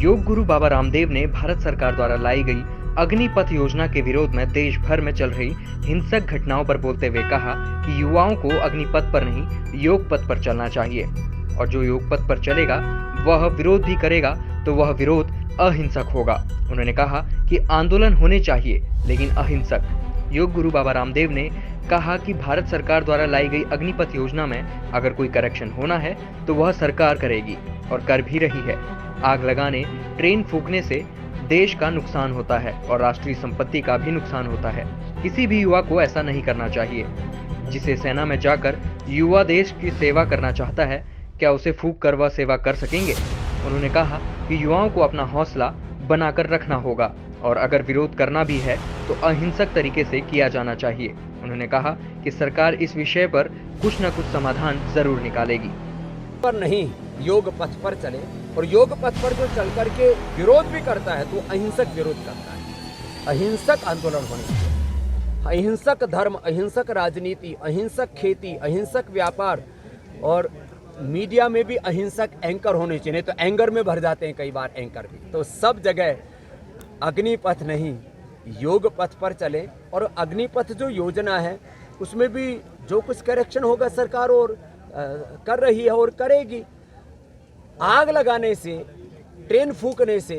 योग गुरु बाबा रामदेव ने भारत सरकार द्वारा लाई गई अग्निपथ योजना के विरोध में देश भर में चल रही हिंसक घटनाओं पर बोलते हुए कहा कि युवाओं को अग्निपथ पर नहीं योग पथ पर चलना चाहिए और जो योग पथ पर चलेगा वह विरोध भी करेगा तो वह विरोध अहिंसक होगा। उन्होंने कहा कि आंदोलन होने चाहिए लेकिन अहिंसक। योग गुरु बाबा रामदेव ने कहा कि भारत सरकार द्वारा लाई गई अग्निपथ योजना में अगर कोई करेक्शन होना है तो वह सरकार करेगी और कर भी रही है। आग लगाने, ट्रेन फूंकने से देश का नुकसान होता है और राष्ट्रीय संपत्ति का भी नुकसान होता है। किसी भी युवा को ऐसा नहीं करना चाहिए। जिसे सेना में जाकर युवा देश की सेवा करना चाहता है, क्या उसे फूंक कर वह सेवा कर सकेंगे? उन्होंने कहा कि युवाओं को अपना हौसला बनाकर रखना होगा और अगर विरोध करना भी है तो अहिंसक तरीके से किया जाना चाहिए। उन्होंने कहा कि सरकार इस विषय पर कुछ न कुछ समाधान जरूर निकालेगी। पर नहीं, योग पथ पर चले और योग पथ पर जो चल करके विरोध भी करता है तो अहिंसक विरोध करता है। अहिंसक आंदोलन होने चाहिए। अहिंसक धर्म, अहिंसक राजनीति, अहिंसक खेती, अहिंसक व्यापार और मीडिया में भी अहिंसक एंकर होने चाहिए। नहीं तो एंगर में भर जाते हैं कई बार एंकर भी। तो सब जगह अग्निपथ नहीं, योग पथ पर चले और अग्निपथ जो योजना है उसमें भी जो कुछ करेक्शन होगा सरकार और कर रही है और करेगी। आग लगाने से, ट्रेन फूंकने से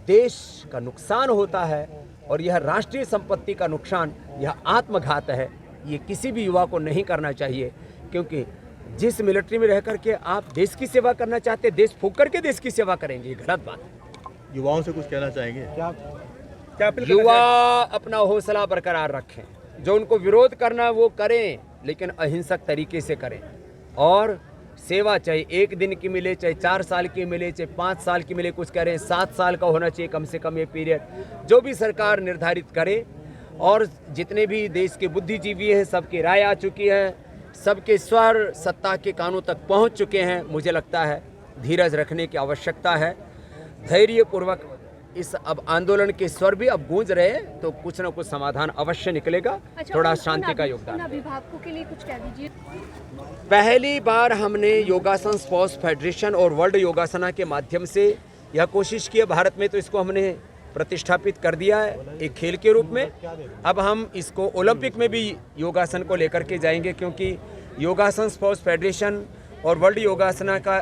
देश का नुकसान होता है और यह राष्ट्रीय संपत्ति का नुकसान, यह आत्मघात है। ये किसी भी युवा को नहीं करना चाहिए क्योंकि जिस मिलिट्री में रह करके आप देश की सेवा करना चाहते हैं, देश फूंक करके देश की सेवा करेंगे, ये गलत बात है। युवाओं से कुछ कहना चाहेंगे? क्या युवा अपना हौसला बरकरार रखें, जो उनको विरोध करना वो करें लेकिन अहिंसक तरीके से करें और सेवा चाहे 1 दिन की मिले, चाहे 4 साल की मिले, चाहे 5 साल की मिले, कुछ करें 7 साल का होना चाहिए कम से कम ये पीरियड, जो भी सरकार निर्धारित करे। और जितने भी देश के बुद्धिजीवी हैं सबकी राय आ चुकी है, सबके स्वर सत्ता के कानों तक पहुंच चुके हैं। मुझे लगता है धीरज रखने की आवश्यकता है, धैर्यपूर्वक इस अब आंदोलन के स्वर भी अब गूंज रहे हैं तो कुछ ना कुछ समाधान अवश्य निकलेगा। थोड़ा शांति का योगदान। अभिभावकों के लिए कुछ कह दीजिए। पहली बार हमने योगासन स्पोर्ट्स फेडरेशन और वर्ल्ड योगासना के माध्यम से यह कोशिश की है भारत में, तो इसको हमने प्रतिष्ठापित कर दिया है एक खेल के रूप में। अब हम इसको ओलंपिक में भी योगासन को लेकर के जाएंगे क्योंकि योगासन स्पोर्ट्स फेडरेशन और वर्ल्ड योगासना का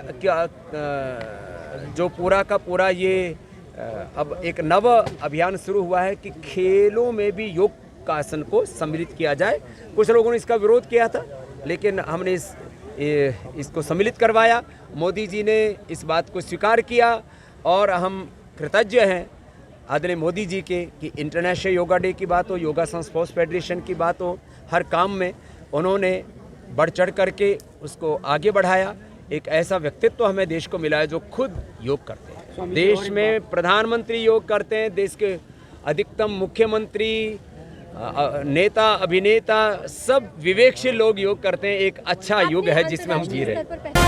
जो पूरा का पूरा ये अब एक नव अभियान शुरू हुआ है कि खेलों में भी योग आसन को सम्मिलित किया जाए। कुछ लोगों ने इसका विरोध किया था लेकिन हमने इसको सम्मिलित करवाया। मोदी जी ने इस बात को स्वीकार किया और हम कृतज्ञ हैं आदरणीय मोदी जी के कि इंटरनेशनल योगा डे की बात हो, योगासन स्पोर्ट्स फेडरेशन की बात हो, हर काम में उन्होंने बढ़ चढ़ करके उसको आगे बढ़ाया। एक ऐसा व्यक्तित्व हमें देश को मिला है जो खुद योग करते हैं। देश में प्रधानमंत्री योग करते हैं, देश के अधिकतम मुख्यमंत्री, नेता, अभिनेता, सब विवेकशील लोग योग करते हैं। एक अच्छा युग है जिसमें हम जी रहे हैं।